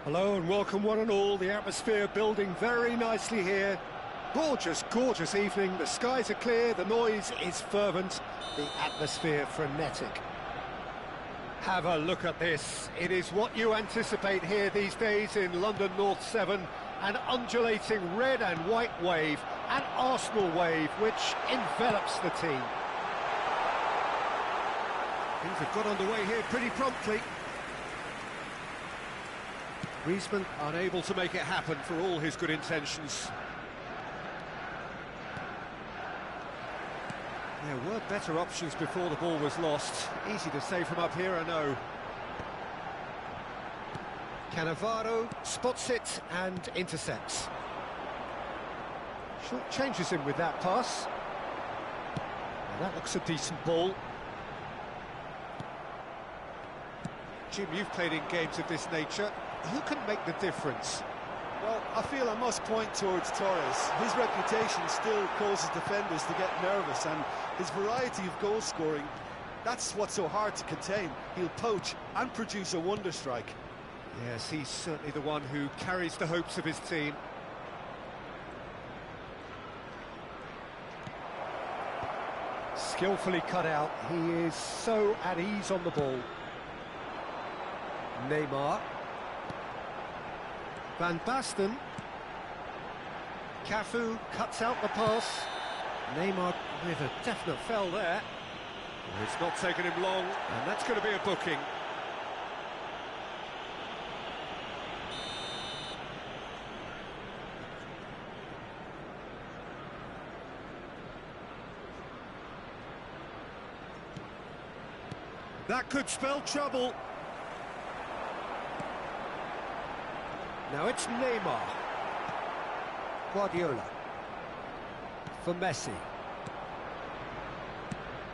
Hello and welcome one and all. The atmosphere building very nicely here. Gorgeous, gorgeous evening. The skies are clear, the noise is fervent, the atmosphere frenetic. Have a look at this. It is what you anticipate here these days in London North 7. An undulating red and white wave, an Arsenal wave which envelops the team. Things have got underway here pretty promptly. Griezmann unable to make it happen for all his good intentions. There were better options before the ball was lost. Easy to say from up here, I know. Cannavaro spots it and intercepts. Short changes him with that pass. Now that looks a decent ball. Jim, you've played in games of this nature. Who can make the difference? Well, I feel I must point towards Torres. His reputation still causes defenders to get nervous, and his variety of goal scoring, that's what's so hard to contain. He'll poach and produce a wonder strike. Yes, he's certainly the one who carries the hopes of his team. Skillfully cut out. He is so at ease on the ball. Neymar. Van Basten. Cafu cuts out the pass. Neymar with a definite foul there. It's not taken him long, and that's going to be a booking. That could spell trouble. Now it's Neymar. Guardiola. For Messi.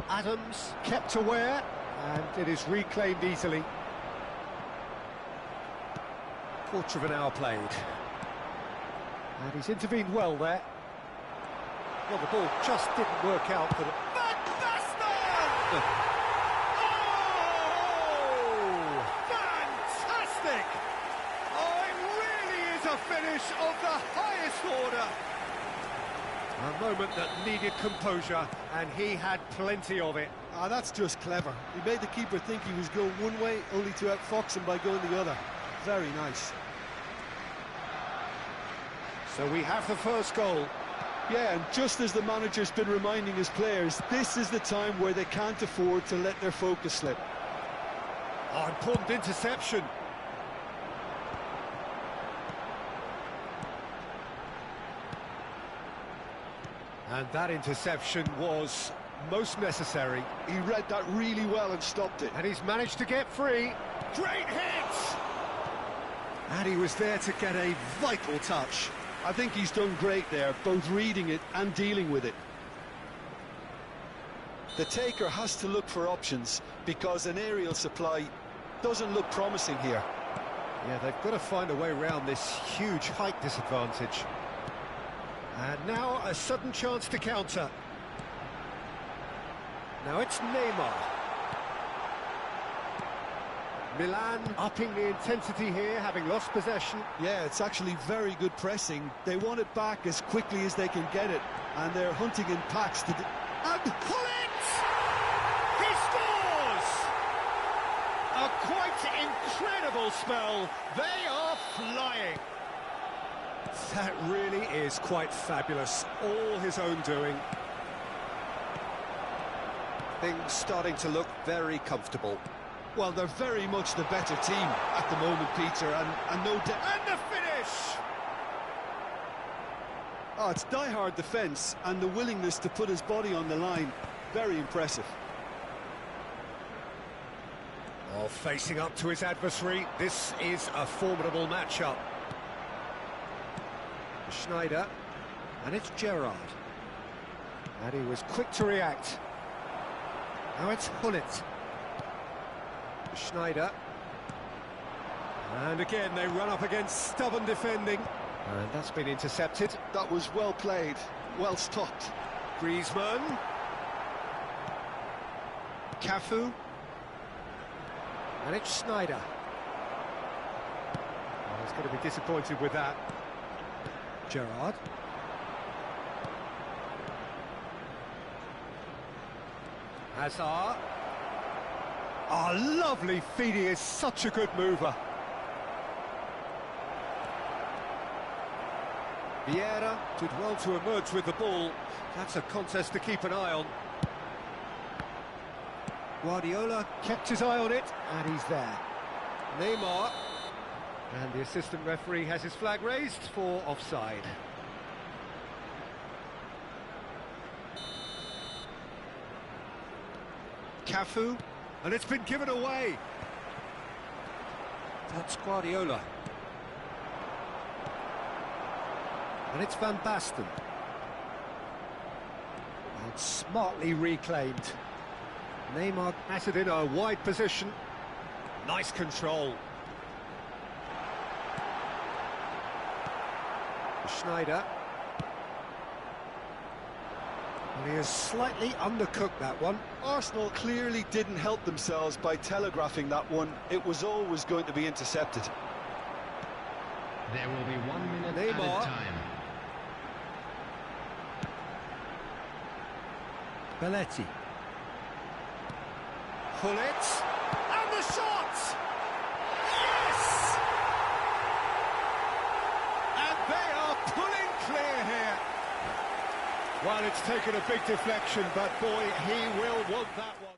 Adams kept aware, and it is reclaimed easily. Quarter of an hour played. And he's intervened well there. Well, the ball just didn't work out for the... Van Basten! Oh! Fantastic! A finish of the highest order. A moment that needed composure, and he had plenty of it. That's just clever. He made the keeper think he was going one way, only to outfox him by going the other. Very nice. So we have the first goal. Yeah, and just as the manager's been reminding his players, this is the time where they can't afford to let their focus slip. Oh, important interception. And that interception was most necessary. He read that really well and stopped it. And he's managed to get free. Great hit! And he was there to get a vital touch. I think he's done great there, both reading it and dealing with it. The taker has to look for options, because an aerial supply doesn't look promising here. Yeah, they've got to find a way around this huge height disadvantage. And now a sudden chance to counter. Now it's Neymar. Milan upping the intensity here, having lost possession. Yeah, it's actually very good pressing. They want it back as quickly as they can get it, and they're hunting in packs to... And pull it! He scores! A quite incredible spell. They are flying. That really is quite fabulous, all his own doing. Things starting to look very comfortable. Well, they're very much the better team at the moment, Peter, and no doubt... And the finish! Oh, it's die-hard defence, and the willingness to put his body on the line. Very impressive. Oh, facing up to his adversary, this is a formidable matchup. Schneider, and it's Gerrard. And he was quick to react. Now it's Hullet. Schneider. And again, they run up against stubborn defending. And that's been intercepted. That was well played, well stopped. Griezmann. Cafu. And it's Sneijder. He's going to be disappointed with that. Gerrard. Hazard. Oh, lovely feed. He is such a good mover. Vieira did well to emerge with the ball. That's a contest to keep an eye on. Guardiola kept his eye on it, and he's there. Neymar. And the assistant referee has his flag raised for offside. Cafu, and it's been given away. That's Guardiola. And it's Van Basten. And smartly reclaimed. Neymar has it in a wide position. Nice control. Schneider. And he has slightly undercooked that one. Arsenal clearly didn't help themselves by telegraphing that one. It was always going to be intercepted. There will be 1 minute Neymar. added time. Belletti. Pullet. And the shot! Yes! And they are pulling clear here. Well, it's taken a big deflection, but boy, he will want that one.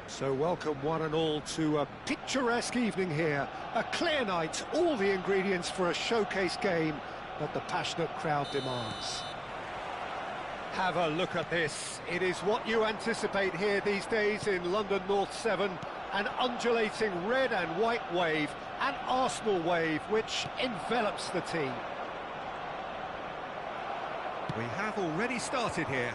So welcome one and all to a picturesque evening here. A clear night, all the ingredients for a showcase game that the passionate crowd demands. Have a look at this. It is what you anticipate here these days in London North 7. An undulating red and white wave, an Arsenal wave which envelops the team. We have already started here.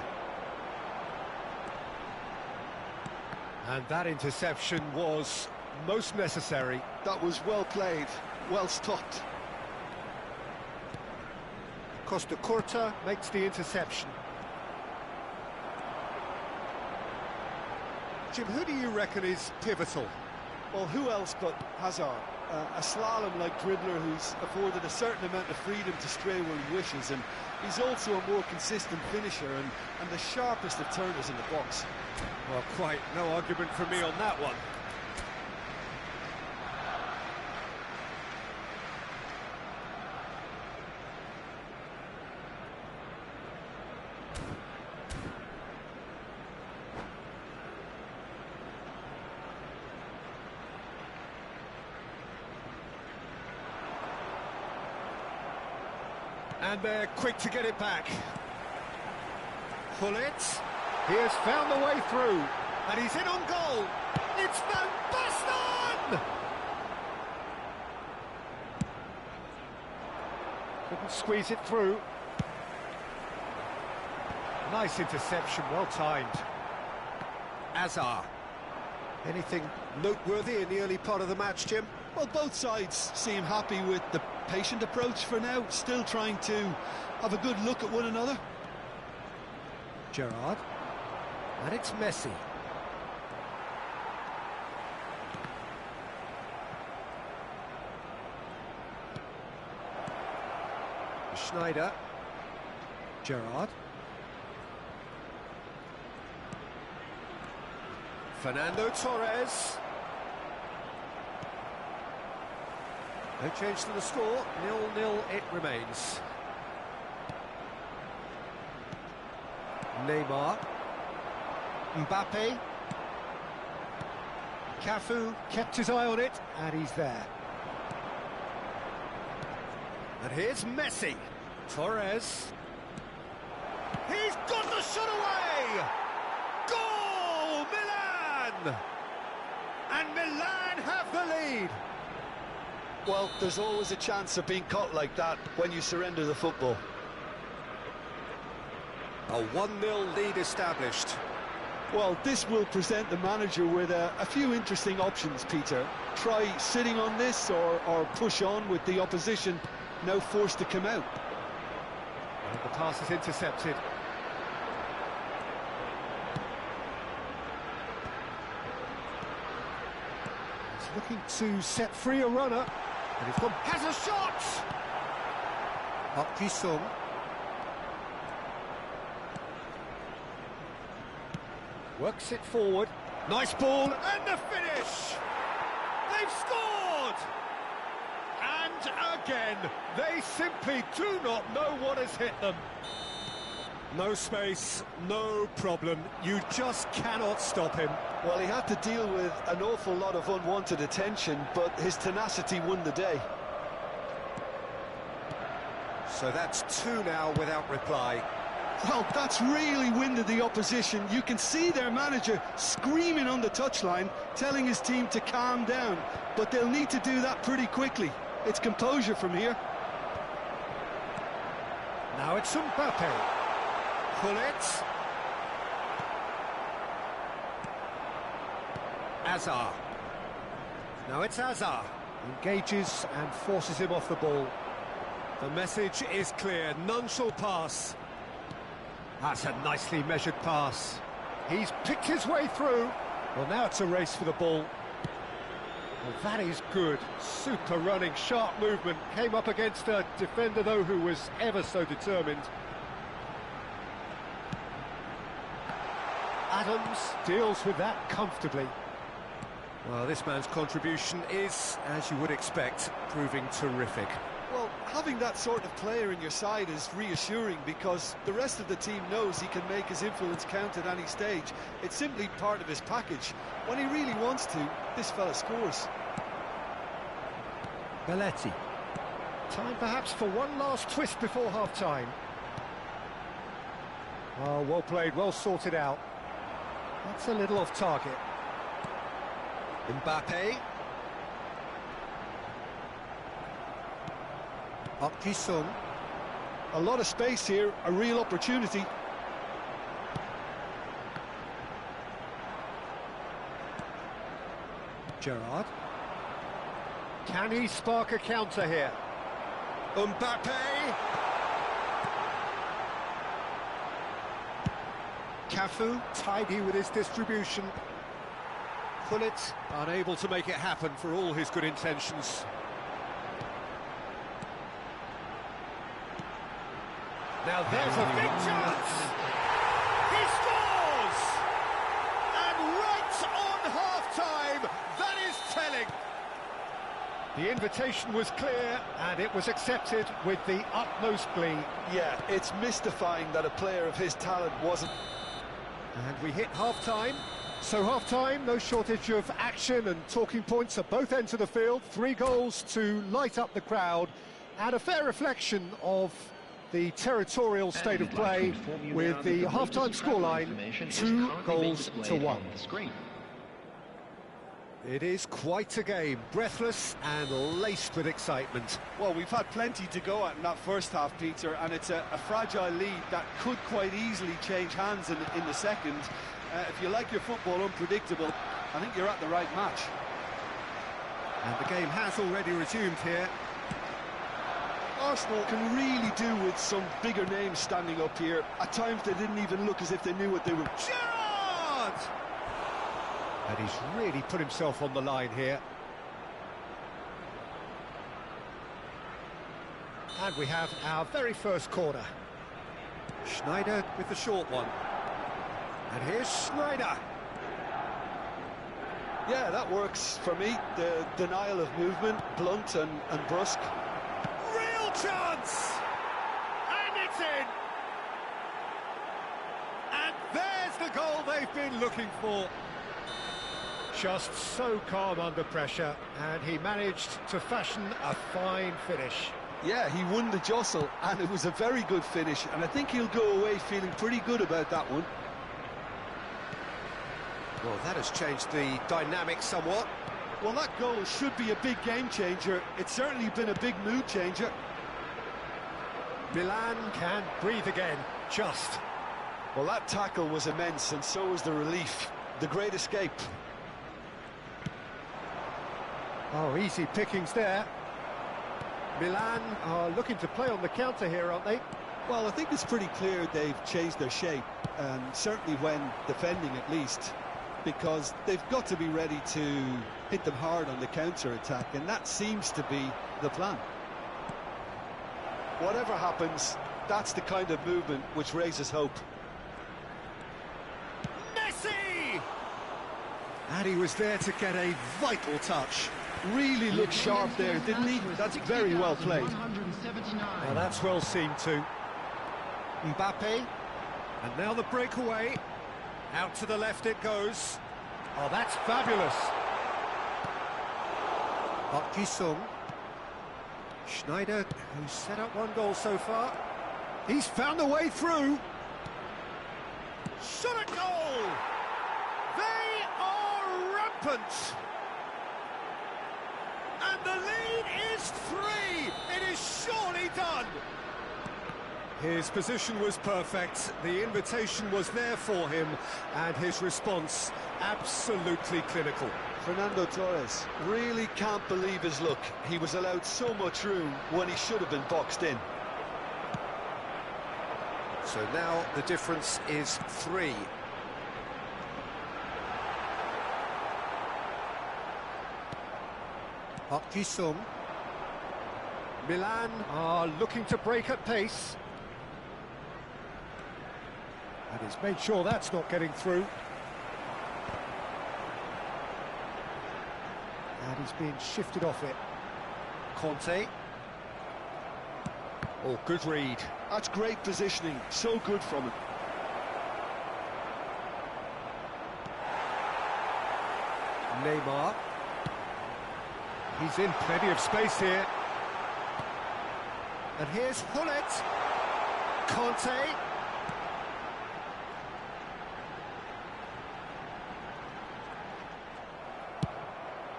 And that interception was most necessary. That was well played, well stopped. Costa Curta makes the interception. Jim, who do you reckon is pivotal? Well, who else but Hazard? A slalom-like dribbler who's afforded a certain amount of freedom to stray where he wishes, and he's also a more consistent finisher and the sharpest of turners in the box. Well, quite no argument from me on that one. And they're quick to get it back. Pullet. He has found the way through, and he's in on goal. It's Van Basten! Couldn't squeeze it through. Nice interception, well timed. Hazard. Anything noteworthy in the early part of the match, Jim? Well, both sides seem happy with the patient approach for now, still trying to have a good look at one another. Gerrard. And it's Messi. Schneider. Gerrard. Fernando Torres. No change to the score, 0-0 it remains. Neymar. Mbappe. Cafu kept his eye on it, and he's there. And here's Messi. Torres. He's got the shot away! Goal! Milan! And Milan have the lead. Well, there's always a chance of being caught like that when you surrender the football. A 1-0 lead established. Well, this will present the manager with a few interesting options, Peter. Try sitting on this or push on with the opposition now forced to come out. And the pass is intercepted. He's looking to set free a runner. And he's gone, has a shot! Park Ji-sung. Works it forward. Nice ball, and the finish! They've scored! And again, they simply do not know what has hit them. No space, no problem. You just cannot stop him. Well, he had to deal with an awful lot of unwanted attention, but his tenacity won the day. So that's 2 now without reply. Well, that's really winded the opposition. You can see their manager screaming on the touchline, telling his team to calm down. But they'll need to do that pretty quickly. It's composure from here. Now it's Mbappe. Gullit. Hazard. Now it's Hazard. Engages and forces him off the ball. The message is clear, none shall pass. That's a nicely measured pass. He's picked his way through. Well, now it's a race for the ball. Well, that is good. Super running, sharp movement. Came up against a defender, though, who was ever so determined. Adams deals with that comfortably. Well, this man's contribution is, as you would expect, proving terrific. Well, having that sort of player in your side is reassuring because the rest of the team knows he can make his influence count at any stage. It's simply part of his package. When he really wants to, this fella scores. Belletti. Time perhaps for one last twist before half-time. Oh, well played, well sorted out. That's a little off target. Mbappe. Park Ji-sung. A lot of space here, a real opportunity. Gerrard. Can he spark a counter here? Mbappe! Cafu, tidy with his distribution. Gullit, unable to make it happen for all his good intentions. Now there's a big chance! He scores! And right on half-time, that is telling. The invitation was clear, and it was accepted with the utmost glee. Yeah, it's mystifying that a player of his talent wasn't. And we hit half-time. So half-time, no shortage of action and talking points at both ends of the field. 3 goals to light up the crowd, and a fair reflection of the territorial state of play with the half-time scoreline 2-1. It is quite a game, breathless and laced with excitement. Well, we've had plenty to go at in that first half, Peter, and it's a fragile lead that could quite easily change hands in the second. If you like your football unpredictable, I think you're at the right match. And the game has already resumed here. Arsenal can really do with some bigger names standing up here. At times they didn't even look as if they knew what they were... Gerrard! And he's really put himself on the line here. And we have our very first corner. Schneider with the short one. And here's Schneider. Yeah, that works for me. The denial of movement, blunt and brusque. Real chance! And it's in! And there's the goal they've been looking for. Just so calm under pressure, and he managed to fashion a fine finish. Yeah, he won the jostle, and it was a very good finish, and I think he'll go away feeling pretty good about that one. Well, that has changed the dynamic somewhat. Well, that goal should be a big game changer. It's certainly been a big mood changer. Milan can breathe again, just. Well, that tackle was immense, and so was the relief. The great escape. Oh, easy pickings there. Milan are looking to play on the counter here, aren't they? Well, I think it's pretty clear they've changed their shape, and certainly when defending at least, because they've got to be ready to hit them hard on the counter-attack, and that seems to be the plan. Whatever happens, that's the kind of movement which raises hope. Messi! And he was there to get a vital touch. Really looked sharp there, didn't he? That's very well played. Well, that's well seen too. Mbappe, and now the breakaway. Out to the left it goes. Oh, that's fabulous. Park Ji-sung. Schneider, who's set up one goal so far. He's found a way through. Shot at goal! They are rampant! And the lead is 3! It is surely done! His position was perfect, the invitation was there for him, and his response absolutely clinical. Fernando Torres really can't believe his luck. He was allowed so much room when he should have been boxed in. So now the difference is 3. Park Ji-sung. Milan are looking to break at pace. And he's made sure that's not getting through. And he's being shifted off it. Conte. Oh, good read. That's great positioning, so good from him. Neymar. He's in plenty of space here. And here's Hullet. Conte.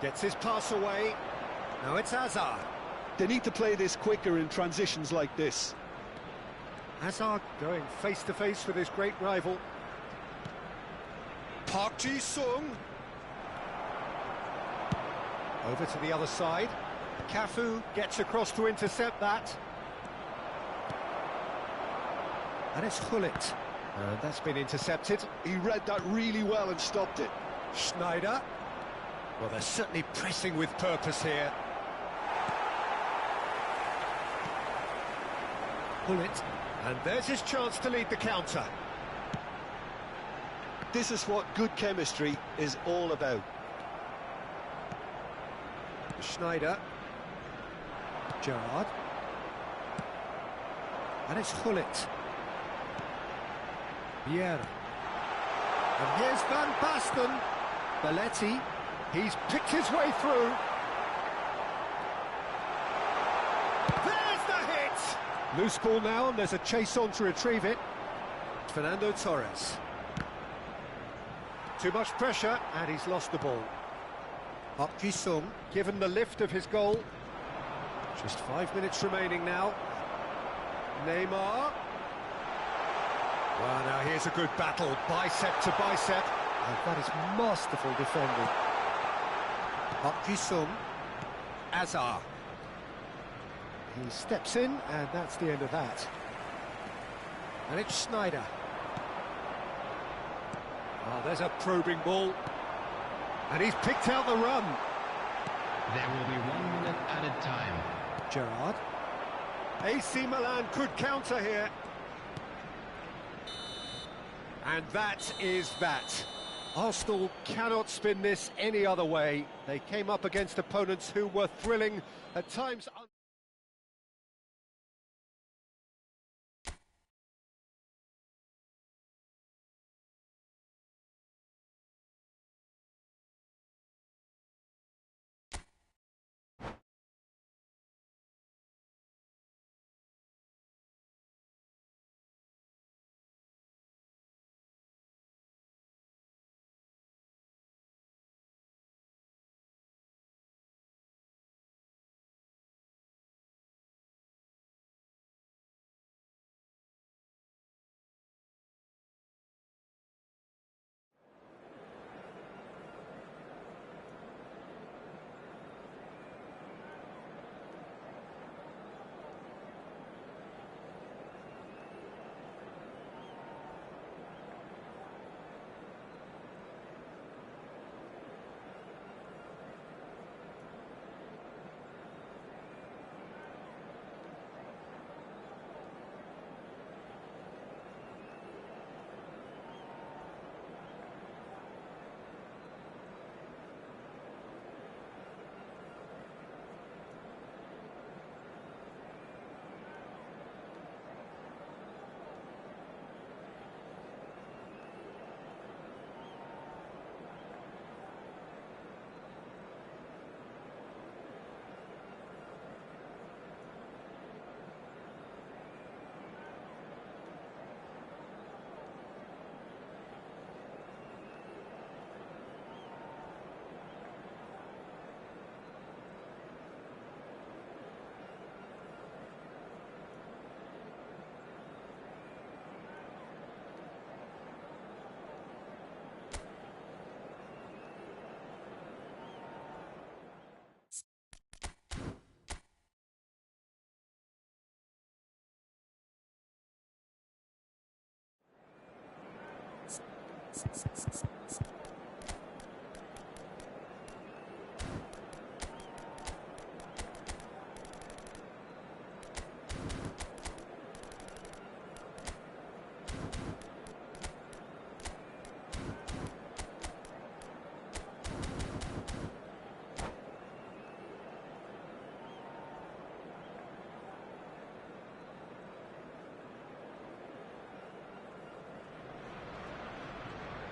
Gets his pass away. Now it's Hazard. They need to play this quicker in transitions like this. Hazard going face-to-face with his great rival. Park Ji-sung. Over to the other side. Cafu gets across to intercept that. And it's Hullet. And that's been intercepted. He read that really well and stopped it. Schneider. Well, they're certainly pressing with purpose here. Hullet. And there's his chance to lead the counter. This is what good chemistry is all about. Schneider. Gerrard. And it's Hullet. Vieira. And here's Van Basten. Belletti. He's picked his way through. There's the hit! Loose ball now, and there's a chase on to retrieve it. Fernando Torres. Too much pressure, and he's lost the ball. Park Ji-sung, given the lift of his goal. Just 5 minutes remaining now. Neymar. Well, now here's a good battle, bicep to bicep. And that is masterful defending. Park Ji-sung. Azar. He steps in, and that's the end of that. And it's Schneider. Oh, there's a probing ball. And he's picked out the run. There will be 1 minute added time. Gerrard. AC Milan could counter here. And that is that. Arsenal cannot spin this any other way. They came up against opponents who were thrilling, at times...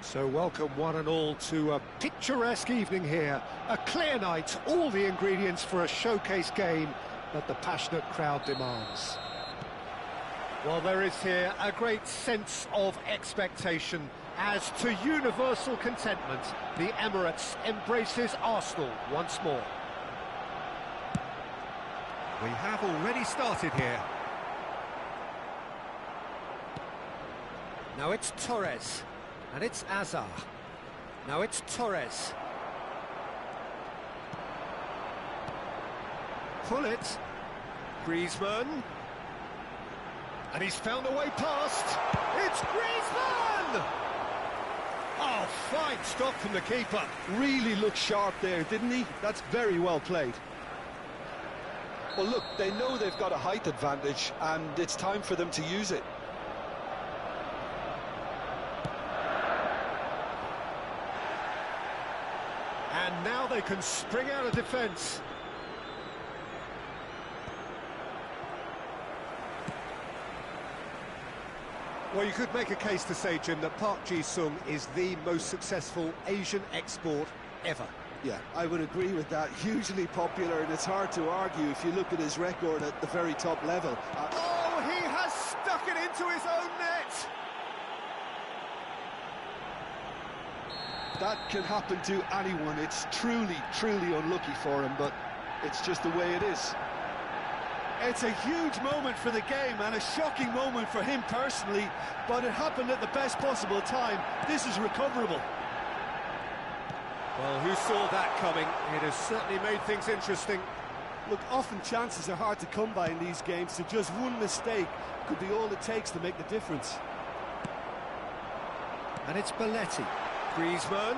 So welcome one and all to a picturesque evening here. A clear night, all the ingredients for a showcase game that the passionate crowd demands. Well, there is here a great sense of expectation as to universal contentment. The Emirates embraces Arsenal once more. We have already started here. Now it's Torres. And it's Azar. Now it's Torres. Pull it. Griezmann. And he's found a way past. It's Griezmann! Oh, fine stop from the keeper. Really looked sharp there, didn't he? That's very well played. Well, look, they know they've got a height advantage, and it's time for them to use it. And now they can spring out of defence. Well, you could make a case to say, Jim, that Park Ji-sung is the most successful Asian export ever. Yeah, I would agree with that. Hugely popular, and it's hard to argue if you look at his record at the very top level. Oh, he has stuck it into his own net! That can happen to anyone. It's truly, truly unlucky for him, but it's just the way it is. It's a huge moment for the game and a shocking moment for him personally, but it happened at the best possible time. This is recoverable. Well, who saw that coming? It has certainly made things interesting. Look, often chances are hard to come by in these games, so just one mistake could be all it takes to make the difference. And it's Belletti. Griezmann.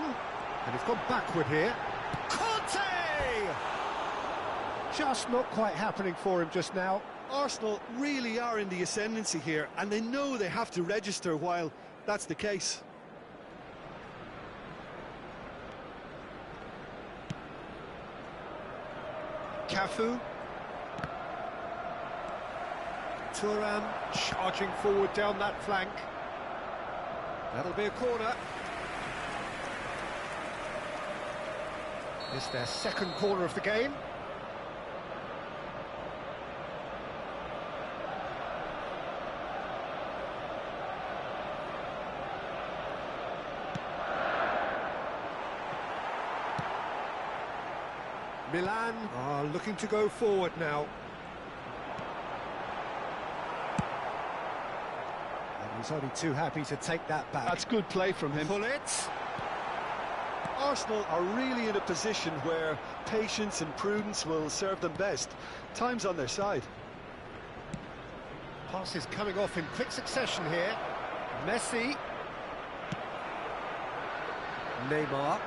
And he's gone backward here. Conte! Just not quite happening for him just now. Arsenal really are in the ascendancy here, and they know they have to register while that's the case. Cafu. Thuram charging forward down that flank. That'll be a corner. It's their second corner of the game. Milan are looking to go forward now. And he's only too happy to take that back. That's good play from him. Pull it. Arsenal are really in a position where patience and prudence will serve them best. Time's on their side. Passes coming off in quick succession here. Messi. Neymar.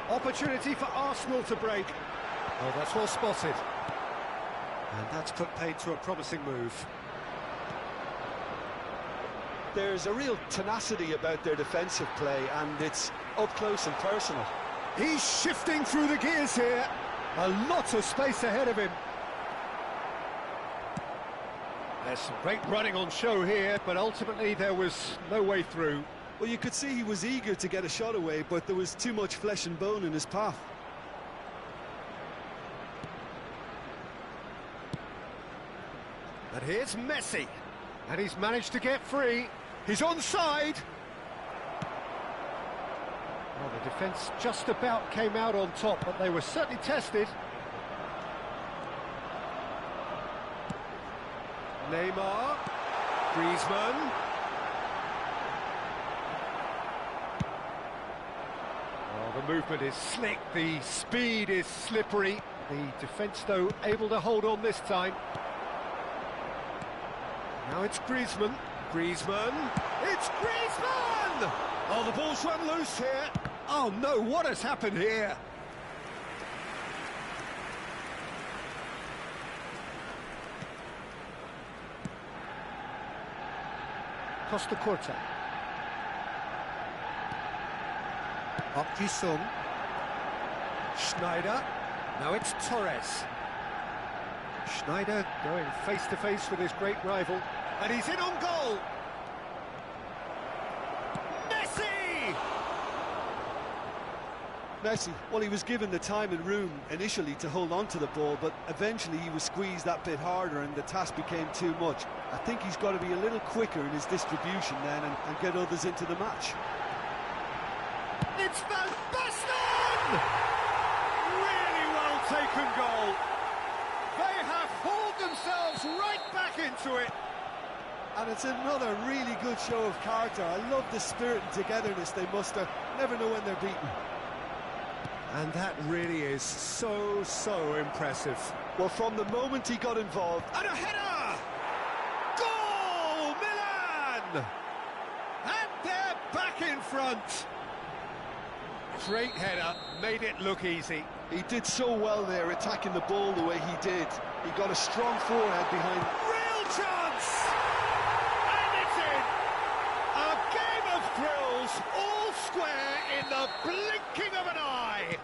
Opportunity for Arsenal to break. Oh, that's well spotted. And that's put paid to a promising move. There's a real tenacity about their defensive play, and it's up close and personal. He's shifting through the gears here. A lot of space ahead of him. There's some great running on show here, but ultimately there was no way through. Well, you could see he was eager to get a shot away, but there was too much flesh and bone in his path. And here's Messi. And he's managed to get free. He's onside. Well, the defence just about came out on top, but they were certainly tested. Neymar. Griezmann. Oh, the movement is slick, the speed is slippery. The defence, though, able to hold on this time. Now it's Griezmann. Griezmann. It's Griezmann! Oh, the ball's run loose here. Oh, no, what has happened here? Costa Corta. Up Jisung. Schneider. Now it's Torres. Schneider going face-to-face with his great rival. And he's in on goal! Messi! Messi, well, he was given the time and room initially to hold on to the ball, but eventually he was squeezed that bit harder and the task became too much. I think he's got to be a little quicker in his distribution then and get others into the match. It's Van Basten! Really well taken goal. They have hauled themselves right back into it. And it's another really good show of character. I love the spirit and togetherness they muster. Never know when they're beaten. And that really is so impressive. Well, from the moment he got involved... And a header! Goal, Milan! And they're back in front. Great header, made it look easy. He did so well there, attacking the ball the way he did. He got a strong forehead behind... Real chance! And it's in! A game of thrills, all square in the blinking of an eye!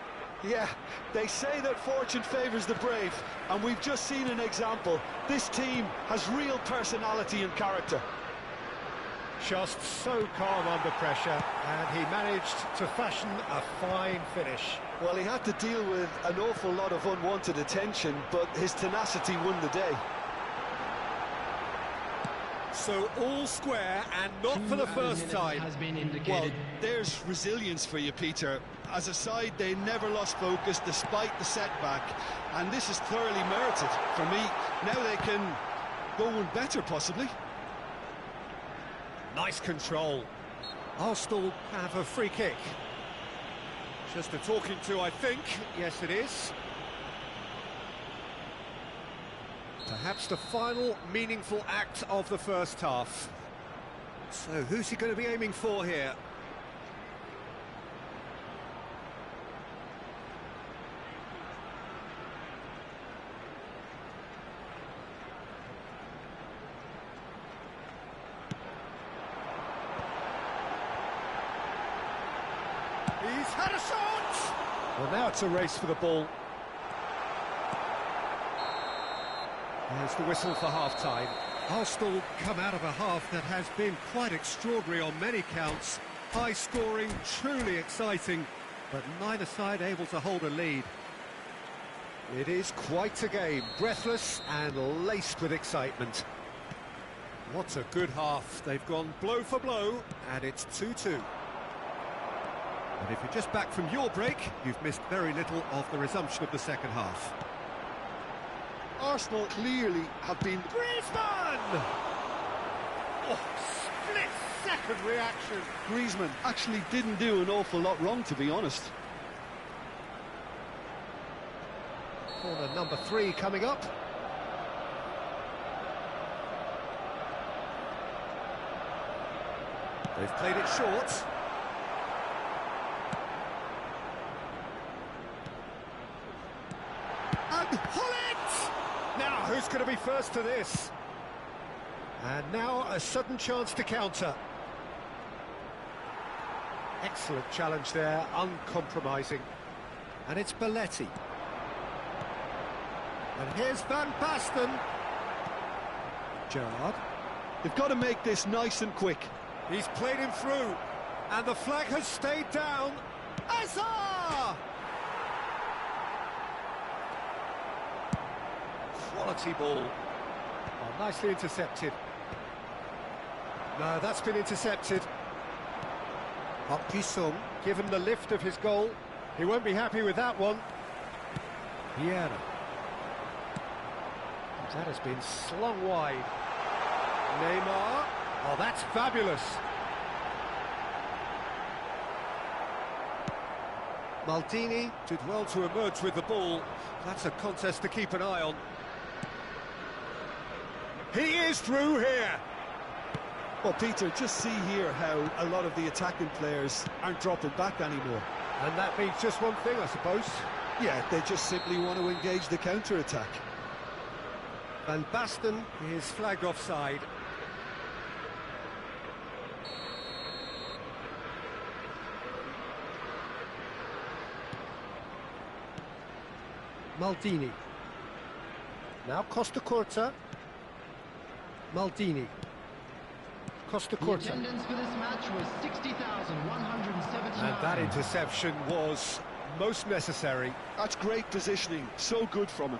Yeah, they say that fortune favours the brave, and we've just seen an example. This team has real personality and character. Just so calm under pressure, and he managed to fashion a fine finish. Well, he had to deal with an awful lot of unwanted attention, but his tenacity won the day. So all square, and not for the first time. Has been indicated. Well, there's resilience for you, Peter. As a side, they never lost focus despite the setback, and this is thoroughly merited for me. Now they can go one better, possibly. Nice control. Arsenal have a free kick. Just a talking to, I think. Yes, it is. Perhaps the final meaningful act of the first half. So, who's he going to be aiming for here? He's had a shot! Well, now it's a race for the ball. There's the whistle for half-time. Arsenal come out of a half that has been quite extraordinary on many counts. High-scoring, truly exciting, but neither side able to hold a lead. It is quite a game, breathless and laced with excitement. What a good half. They've gone blow for blow, and it's 2-2. And if you're just back from your break, you've missed very little of the resumption of the second half. Arsenal clearly have been... Griezmann! Oh, split-second reaction. Griezmann actually didn't do an awful lot wrong, to be honest. Corner number 3 coming up. They've played it short. And Hullet! Now, who's going to be first to this? And now a sudden chance to counter. Excellent challenge there, uncompromising. And it's Belletti. And here's Van Basten. Gerrard. They've got to make this nice and quick. He's played him through. And the flag has stayed down. Azar! Quality ball. Oh, nicely intercepted. No, that's been intercepted. Sung, given the lift of his goal. He won't be happy with that one. Vieira. That has been slung wide. Neymar. Oh, that's fabulous. Maldini did well to emerge with the ball. That's a contest to keep an eye on. He is through here. Well, Peter, just see here how a lot of the attacking players aren't dropping back anymore. And that means just one thing, I suppose. Yeah, they just simply want to engage the counter-attack. Van Basten is flagged offside. Maldini. Now Costa Curta. Maldini. Costa The Curta. attendance for this match was 60,179. And that interception was most necessary. That's great positioning, so good from him.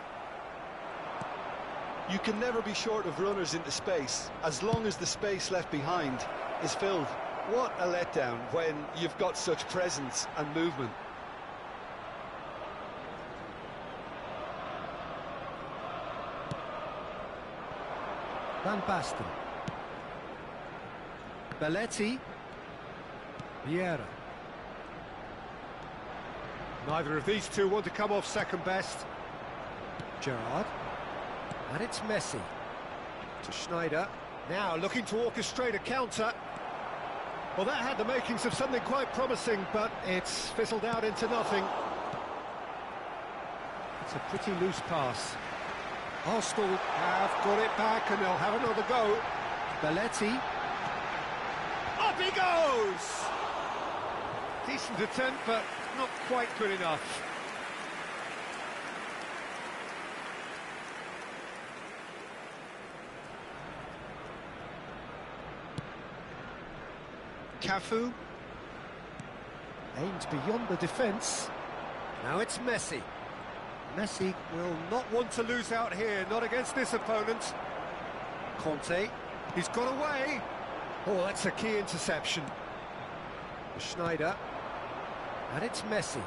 You can never be short of runners into space, as long as the space left behind is filled. What a letdown when you've got such presence and movement. Van Basten. Belletti. Vieira. Neither of these two want to come off second best. Gerrard. And it's Messi. To Schneider. Now looking to orchestrate a counter. Well, that had the makings of something quite promising, but it's fizzled out into nothing. It's a pretty loose pass. Arsenal have got it back and they'll have another go. Belletti. Up he goes! Decent attempt, but not quite good enough. Cafu. Aimed beyond the defence. Now it's Messi. Messi will not want to lose out here, not against this opponent. Conte, he's got away. Oh, that's a key interception. Schneider, and it's Messi.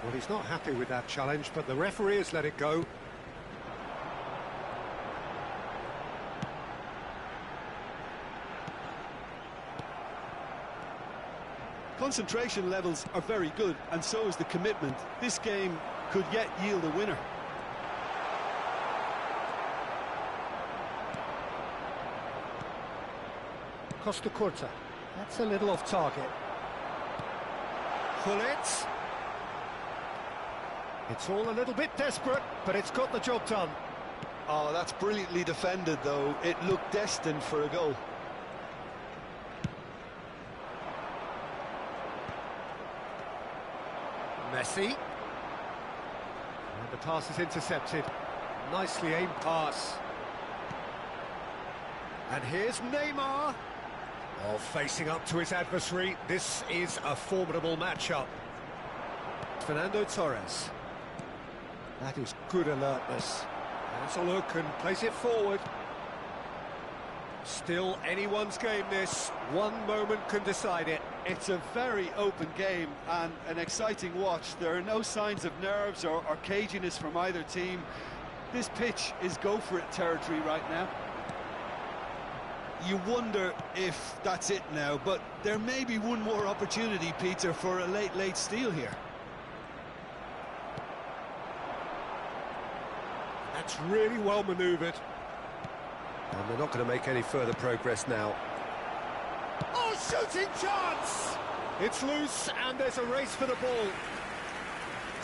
Well, he's not happy with that challenge, but the referee has let it go. concentration levels are very good, and so is the commitment. This game could yet yield a winner. Costa Curta. That's a little off target. Gullit. It's all a little bit desperate, but it's got the job done. Oh, that's brilliantly defended, though. It looked destined for a goal. Messi. And the pass is intercepted. Nicely aimed pass. And here's Neymar. Oh, facing up to his adversary. This is a formidable matchup. Fernando Torres. That is good alertness. Has a look and plays it forward. Still anyone's game, this. One moment can decide it. It's a very open game and an exciting watch. There are no signs of nerves or caginess from either team. This pitch is go-for-it territory right now. You wonder if that's it now, but there may be one more opportunity, Peter, for a late steal here. That's really well manoeuvred. And they're not going to make any further progress now. Oh, shooting chance! It's loose, and there's a race for the ball.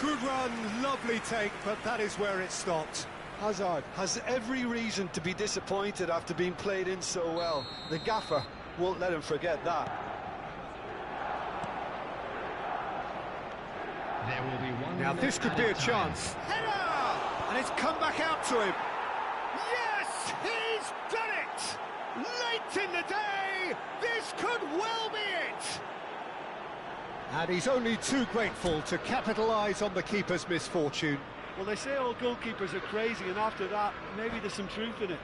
Good run, lovely take, but that is where it stopped. Hazard has every reason to be disappointed after being played in so well. The gaffer won't let him forget that. There will be one. Now this could be a chance. Header! And it's come back out to him. Yes, he's done it! Late in the day, this could well be it! And he's only too grateful to capitalise on the keeper's misfortune. Well, they say all goalkeepers are crazy, and after that, maybe there's some truth in it.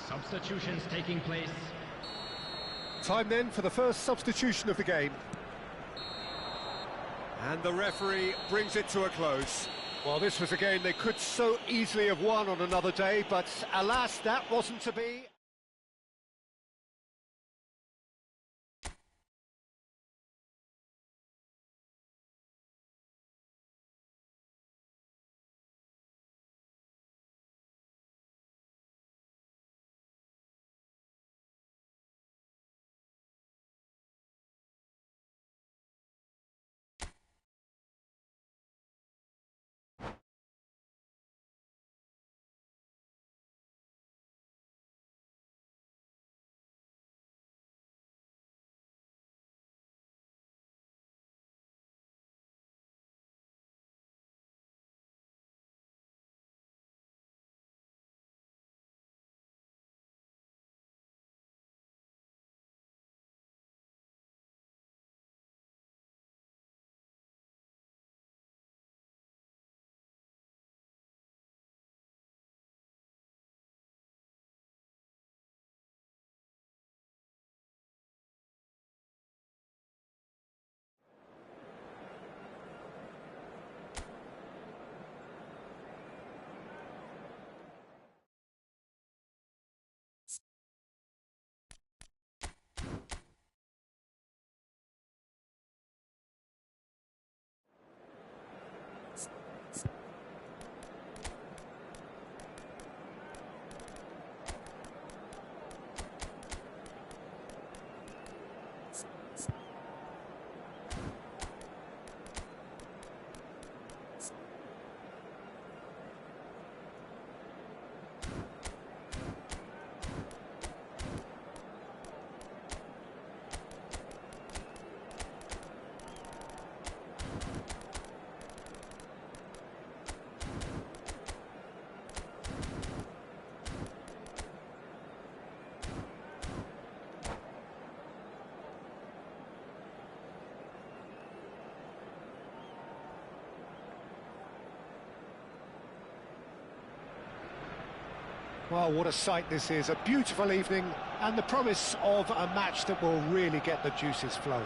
Substitutions taking place. Time then for the first substitution of the game. And the referee brings it to a close. Well, this was a game they could so easily have won on another day, but alas, that wasn't to be. Well, what a sight this is, a beautiful evening, and the promise of a match that will really get the juices flowing.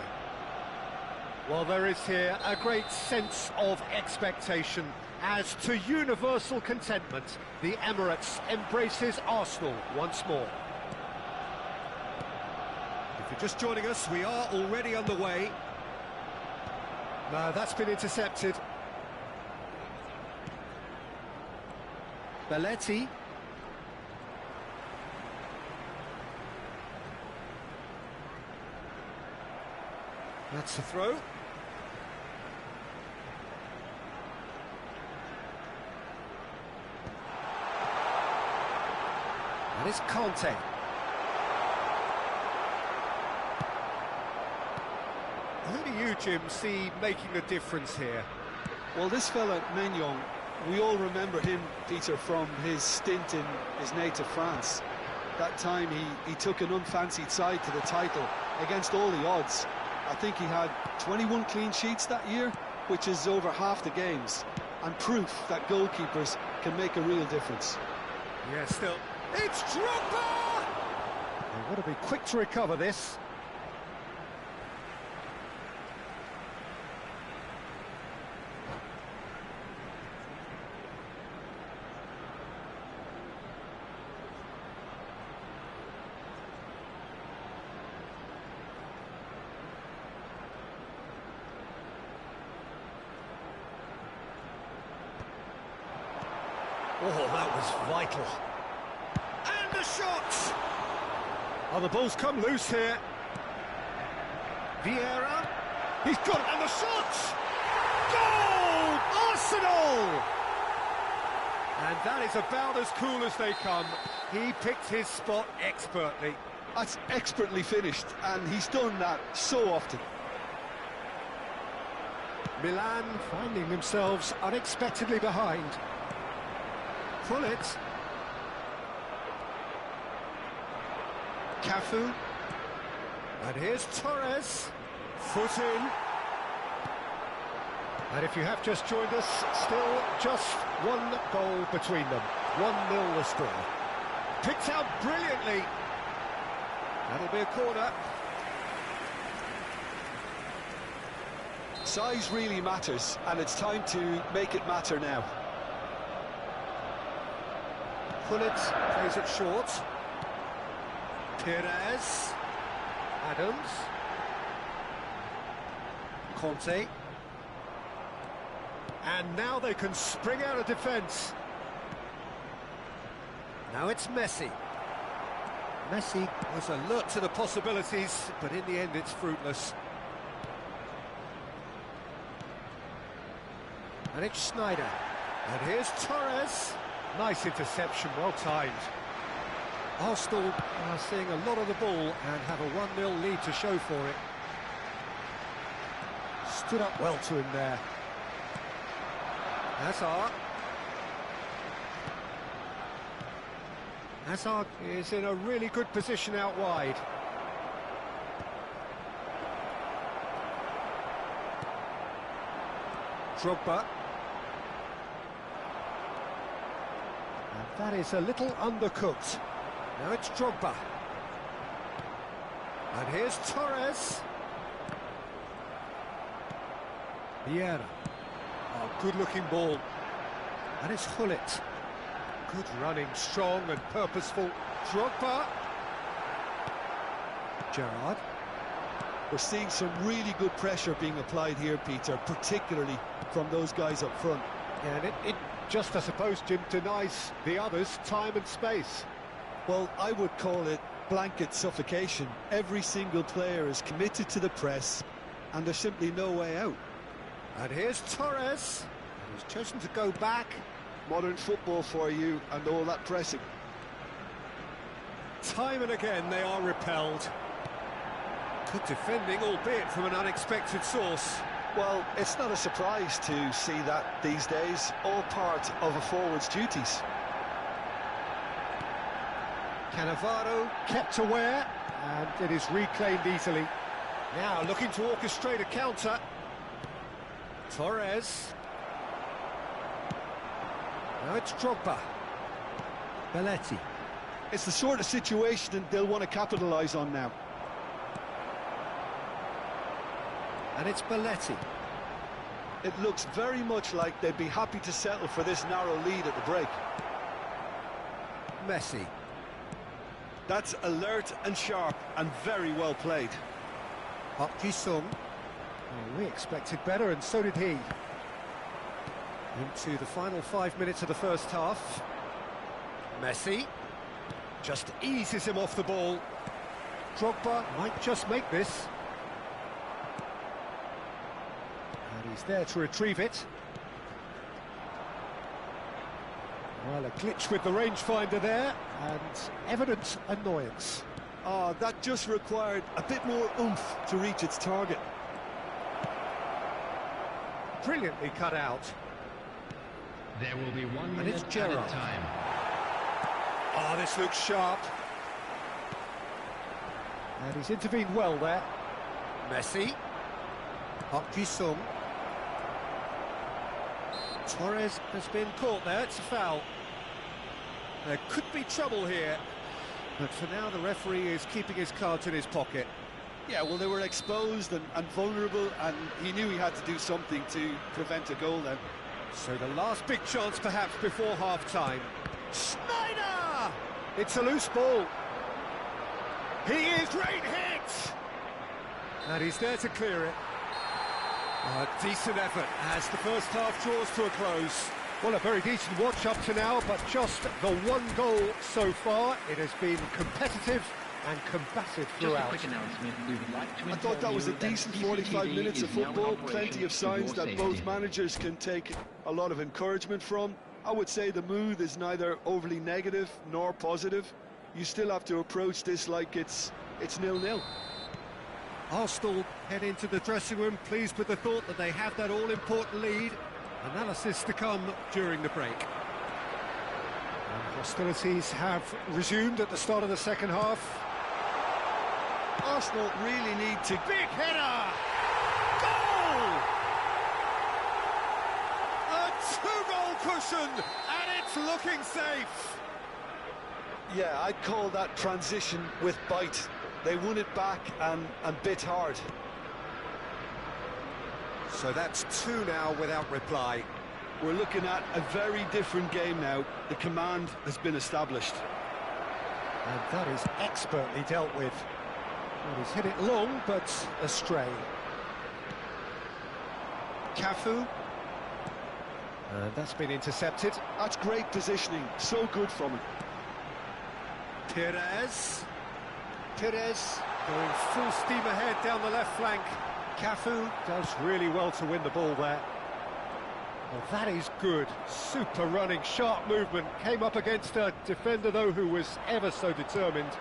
Well, there is here a great sense of expectation as to universal contentment. The Emirates embraces Arsenal once more. If you're just joining us, we are already underway. No, that's been intercepted. Belletti. That's the throw. That is Conte. Who do you, Jim, see making the difference here? Well, this fella, Maignan, we all remember him, Peter, from his stint in his native France. That time he took an unfancied side to the title against all the odds. I think he had 21 clean sheets that year, which is over half the games, and proof that goalkeepers can make a real difference. Yeah, still. It's Drogba! They've got to be quick to recover this. Oh, that was vital. And the shot! Oh, the ball's come loose here. Vieira. He's got it, and the shot! Goal! Arsenal! And that is about as cool as they come. He picked his spot expertly. That's expertly finished, and he's done that so often. Milan finding themselves unexpectedly behind. Pull it. Cafu. And here's Torres. Foot in. And if you have just joined us, still just one goal between them. 1-0 the score. Picked out brilliantly. That'll be a corner. Size really matters, and it's time to make it matter now. Pullet plays it short. Perez. Adams. Conte. And now they can spring out of defence. Now it's Messi. Messi was alert to the possibilities, but in the end it's fruitless. And it's Schneider. And here's Torres. Nice interception, well timed. Arsenal are seeing a lot of the ball and have a 1-0 lead to show for it. Stood up well to him there. Hazard. Hazard is in a really good position out wide. Drogba. And that is a little undercooked. Now it's Drogba. And here's Torres. Vieira. Oh, good-looking ball. And it's Hullet. Good running, strong and purposeful. Drogba. Gerrard. We're seeing some really good pressure being applied here, Peter, particularly from those guys up front. And it just, I suppose, Jim, denies the others time and space. Well, I would call it blanket suffocation. Every single player is committed to the press, and there's simply no way out. And here's Torres. He's chosen to go back. Modern football for you, and all that pressing. Time and again they are repelled. Good defending, albeit from an unexpected source. Well, it's not a surprise to see that these days, all part of a forward's duties. Cannavaro kept aware, and it is reclaimed easily. Now looking to orchestrate a counter. Torres. Now it's Drogba. Belletti. It's the sort of situation that they'll want to capitalise on now. And it's Belletti. It looks very much like they'd be happy to settle for this narrow lead at the break. Messi. That's alert and sharp and very well played. Park Ji-sung. Oh, we expected better, and so did he. Into the final 5 minutes of the first half. Messi just eases him off the ball. Drogba might just make this. And he's there to retrieve it. Well, a glitch with the rangefinder there, and evident annoyance. Oh, that just required a bit more oomph to reach its target. Brilliantly cut out. There will be 1 And minute it's added Gerrard. time. Oh, this looks sharp. And he's intervened well there. Messi. Park Ji-sung. Torres has been caught there, it's a foul. There could be trouble here, but for now the referee is keeping his cards in his pocket. Yeah, well, they were exposed and vulnerable, and he knew he had to do something to prevent a goal then. So the last big chance perhaps before half-time. Schneider! It's a loose ball. He is great hit! And he's there to clear it. A decent effort as the first half draws to a close. Well, a very decent watch up to now, but just the one goal so far. It has been competitive and combative Just a throughout. quick announcement. We would like to I thought that was a inform you decent that 45 CCTV minutes of is now in football, operation plenty of for signs your that safety. both managers can take a lot of encouragement from. I would say the mood is neither overly negative nor positive. You still have to approach this like it's 0-0. Arsenal head into the dressing room pleased with the thought that they have that all-important lead. Analysis to come during the break. And hostilities have resumed at the start of the second half. Arsenal really need to... Big header! Goal! A two-goal cushion, and it's looking safe. Yeah, I'd call that transition with bite. They won it back and bit hard. So that's two now without reply. We're looking at a very different game now. The command has been established. And that is expertly dealt with. Well, he's hit it long, but astray. Cafu. And that's been intercepted. That's great positioning. So good from him. Perez going full steam ahead down the left flank. Cafu does really well to win the ball there. Well, that is good. Super running, sharp movement. Came up against a defender, though, who was ever so determined.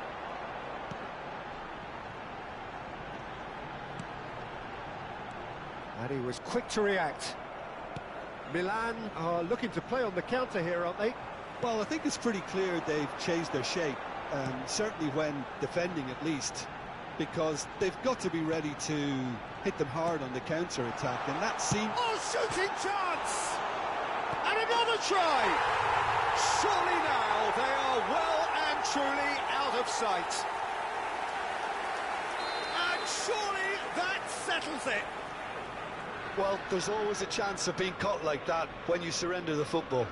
And he was quick to react. Milan are looking to play on the counter here, aren't they? Well, I think it's pretty clear they've changed their shape, certainly when defending at least, because they've got to be ready to hit them hard on the counter-attack, and that seems... Oh, shooting chance! And another try! Surely now they are well and truly out of sight. And surely that settles it. Well, there's always a chance of being caught like that when you surrender the football.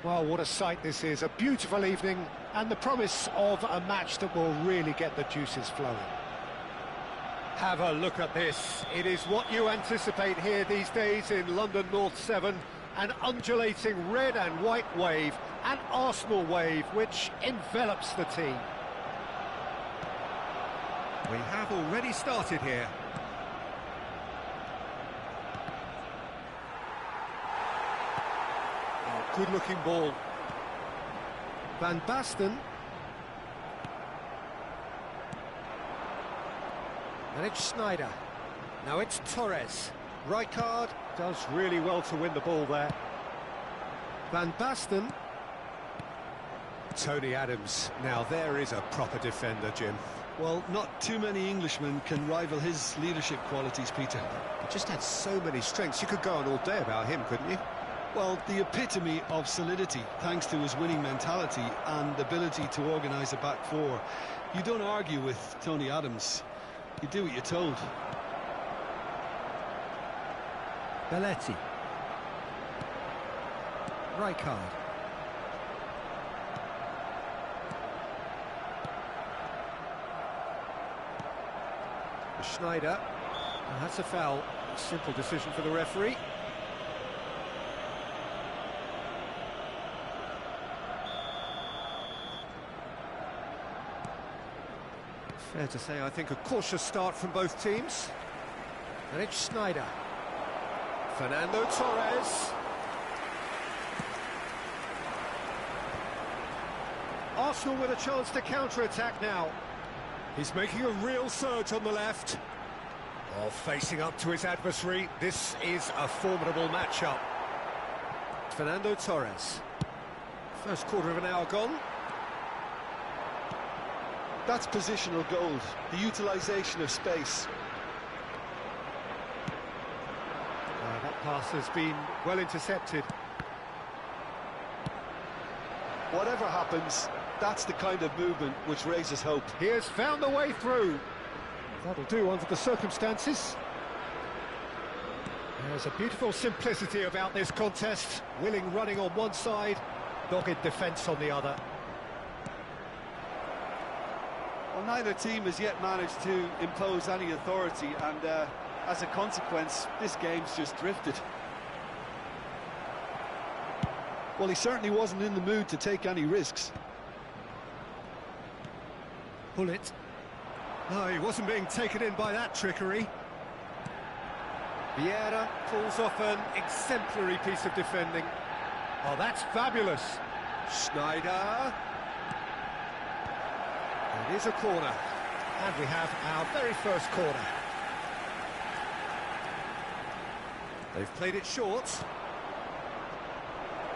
Well, what a sight this is. A beautiful evening and the promise of a match that will really get the juices flowing. Have a look at this. It is what you anticipate here these days in London North 7. An undulating red and white wave, an Arsenal wave which envelops the team. We have already started here. Good-looking ball. Van Basten. And it's Sneijder. Now it's Torres. Rijkaard does really well to win the ball there. Van Basten. Tony Adams. Now there is a proper defender, Jim. Well, not too many Englishmen can rival his leadership qualities, Peter. He just had so many strengths. You could go on all day about him, couldn't you? Well, the epitome of solidity, thanks to his winning mentality and ability to organise a back four. You don't argue with Tony Adams. You do what you're told. Belletti. Rijkaard. Sneijder. And that's a foul. Simple decision for the referee. Fair to say, I think, a cautious start from both teams. And it's Sneijder. Fernando Torres. Arsenal with a chance to counter-attack now. He's making a real surge on the left. Oh, facing up to his adversary. This is a formidable matchup. Fernando Torres. First quarter of an hour gone. That's positional gold, the utilisation of space. That pass has been well intercepted. Whatever happens, that's the kind of movement which raises hope. He has found the way through. That'll do under the circumstances. There's a beautiful simplicity about this contest. Willing running on one side, dogged defence on the other. Well, neither team has yet managed to impose any authority, and as a consequence, this game's just drifted. Well, he certainly wasn't in the mood to take any risks. Bullet. No, he wasn't being taken in by that trickery. Vieira pulls off an exemplary piece of defending. Oh, that's fabulous. Sneijder. It is a corner, and we have our very first corner. They've played it short.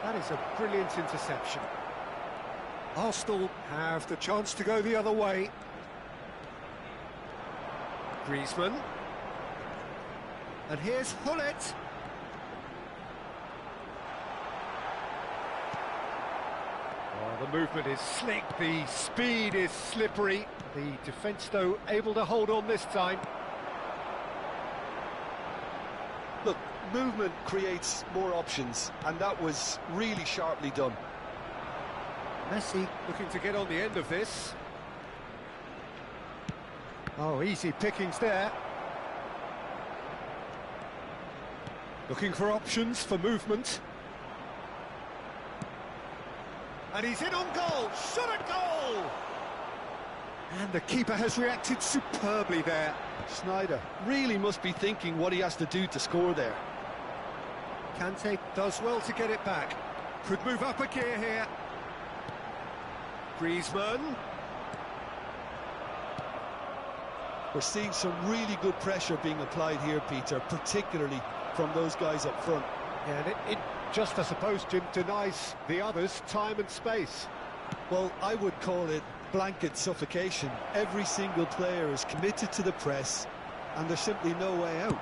That is a brilliant interception. Arsenal have the chance to go the other way. Griezmann. And here's Hullet. Oh, the movement is slick, the speed is slippery. The defence, though, able to hold on this time. Look, movement creates more options, and that was really sharply done. Messi looking to get on the end of this. Oh, easy pickings there. Looking for options for movement. And he's in on goal, shot at goal! And the keeper has reacted superbly there. Sneijder really must be thinking what he has to do to score there. Kante does well to get it back. Could move up a gear here. Griezmann. We're seeing some really good pressure being applied here, Peter, particularly from those guys up front. Yeah, and it just, I suppose, Jim, denies the others time and space. Well, I would call it blanket suffocation. Every single player is committed to the press, and there's simply no way out.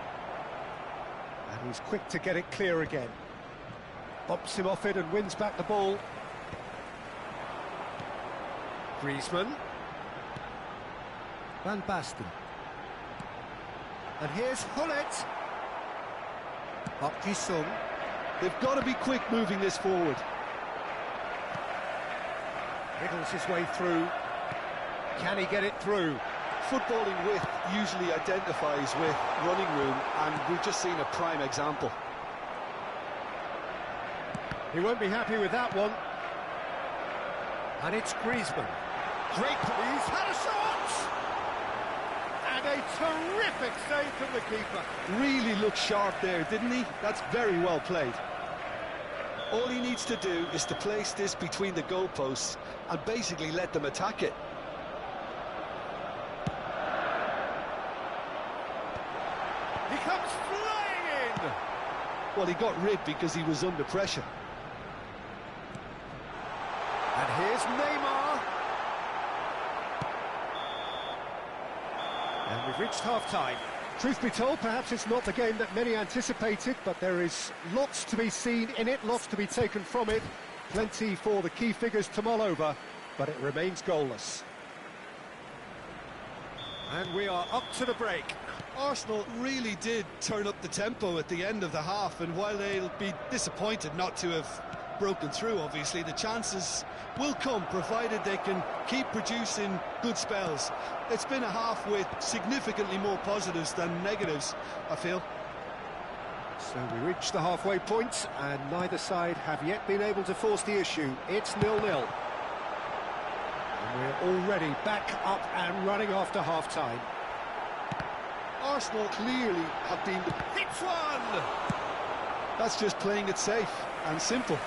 And he's quick to get it clear again. Bumps him off it and wins back the ball. Griezmann. Van Basten. And here's Hullet. Park Ji-sung. They've got to be quick moving this forward. Wriggles his way through. Can he get it through? Footballing width usually identifies with running room, and we've just seen a prime example. He won't be happy with that one. And it's Griezmann. Great, he's had a shot! And a terrific save from the keeper. Really looked sharp there, didn't he? That's very well played. All he needs to do is to place this between the goalposts and basically let them attack it. He comes flying in! Well, he got rid because he was under pressure. And here's Neymar. And we've reached half-time. Truth be told, perhaps it's not the game that many anticipated, but there is lots to be seen in it, lots to be taken from it. Plenty for the key figures to mull over, but it remains goalless. And we are up to the break. Arsenal really did turn up the tempo at the end of the half, and while they'll be disappointed not to have broken through, obviously, the chances will come, provided they can keep producing good spells. It's been a half with significantly more positives than negatives, I feel. So we reach the halfway point, and neither side have yet been able to force the issue. It's 0-0. And we're already back up and running after half-time. Arsenal clearly have been... Hits one! That's just playing it safe and simple.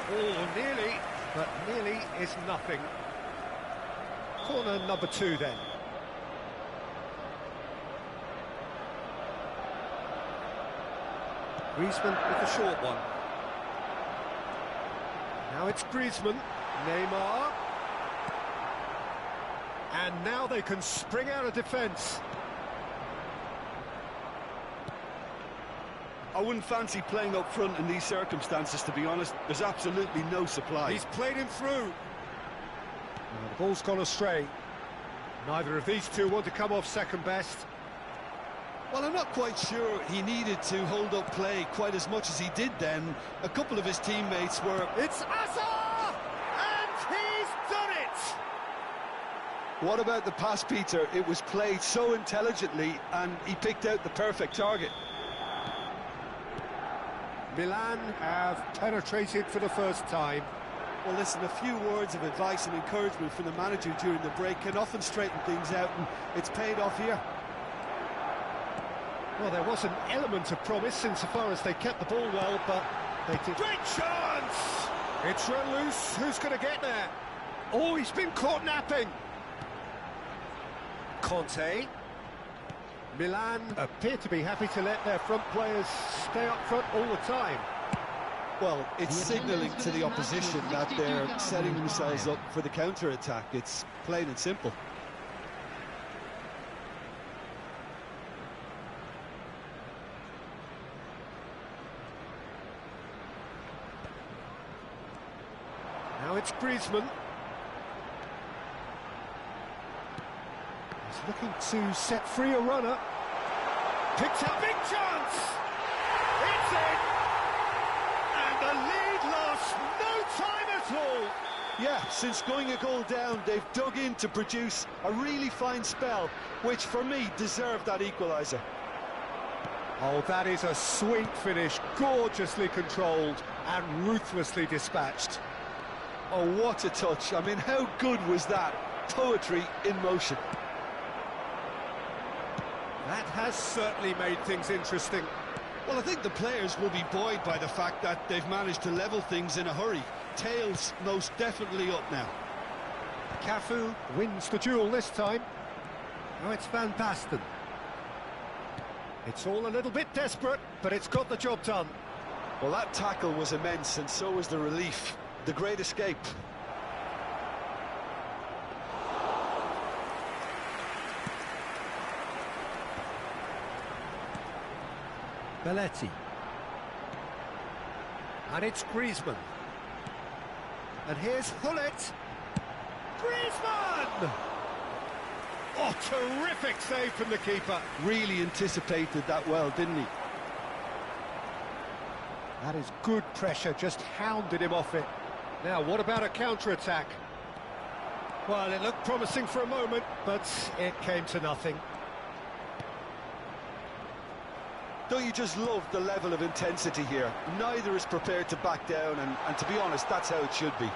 Oh, nearly, but nearly is nothing. Corner number 2 then. Griezmann with the short one. Now it's Griezmann, Neymar. And now they can spring out of defence. I wouldn't fancy playing up front in these circumstances, to be honest. There's absolutely no supply. He's played him through. The ball's gone astray. Neither of these two want to come off second best. Well, I'm not quite sure he needed to hold up play quite as much as he did then. A couple of his teammates were... It's Asa! And he's done it! What about the pass, Peter? It was played so intelligently, and he picked out the perfect target. Milan have penetrated for the first time. Well, listen, a few words of advice and encouragement from the manager during the break can often straighten things out, and it's paid off here. Well, there was an element of promise insofar as they kept the ball well, but they did... Great chance! It's run loose. Who's going to get there? Oh, he's been caught napping. Conte. Milan appear to be happy to let their front players stay up front all the time. Well, it's signalling to the opposition that they're setting themselves up for the counter-attack. It's plain and simple. Now it's Griezmann. He's looking to set free a runner. Picks up, big chance! It's in! And the lead lost no time at all! Yeah, since going a goal down, they've dug in to produce a really fine spell, which for me deserved that equaliser. Oh, that is a sweet finish, gorgeously controlled and ruthlessly dispatched. Oh, what a touch. I mean, how good was that? Poetry in motion. That has certainly made things interesting. Well, I think the players will be buoyed by the fact that they've managed to level things in a hurry. Tails most definitely up now. Cafu wins the duel this time. Now it's Van Basten. It's all a little bit desperate, but it's got the job done. Well, that tackle was immense, and so was the relief. The great escape. Belletti. And it's Griezmann. And here's Hullet. Griezmann! Oh, terrific save from the keeper. Really anticipated that well, didn't he? That is good pressure, just hounded him off it. Now, what about a counter-attack? Well, it looked promising for a moment, but it came to nothing. Don't you just love the level of intensity here? Neither is prepared to back down, and to be honest, that's how it should be.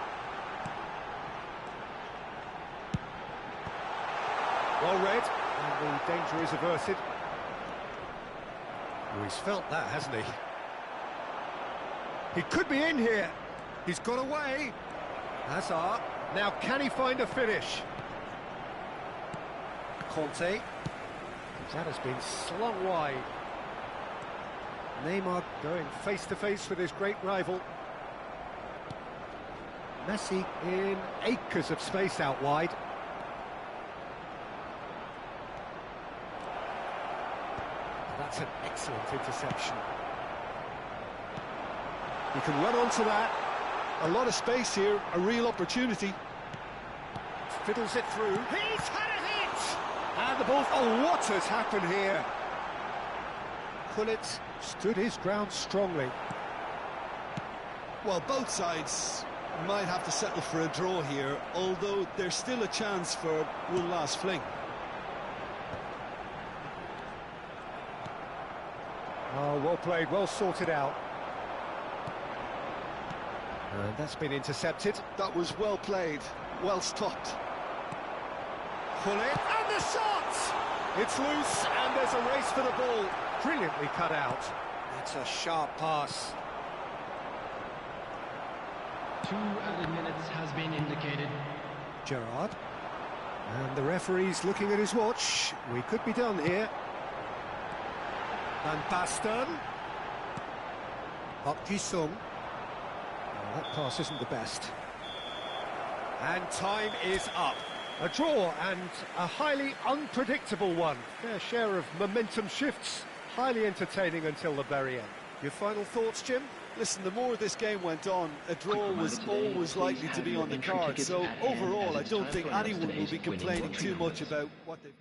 Well read, and the danger is averted. Oh, he's felt that, hasn't he? He could be in here. He's got away. Hazard. Now, can he find a finish? Conte. That has been slung wide. Neymar going face-to-face with his great rival. Messi in acres of space out wide. That's an excellent interception. He can run onto that. A lot of space here, a real opportunity. Fiddles it through. He's had a hit! And the ball... Oh, what has happened here? Hullet stood his ground strongly. Well, both sides might have to settle for a draw here, although there's still a chance for one last fling. Oh, well played, well sorted out. And that's been intercepted. That was well played, well stopped. Hullet, and the shot! It's loose, and there's a race for the ball. Brilliantly cut out. That's a sharp pass. 2 added minutes has been indicated. Gerrard. And the referee's looking at his watch. We could be done here. Van Basten. Park Ji-sung. Oh, that pass isn't the best. And time is up. A draw, and a highly unpredictable one. Fair share of momentum shifts. Highly entertaining until the very end. Your final thoughts, Jim? Listen, the more this game went on, a draw was always likely to be on the card. So overall, I don't think anyone will be complaining too much about what they've...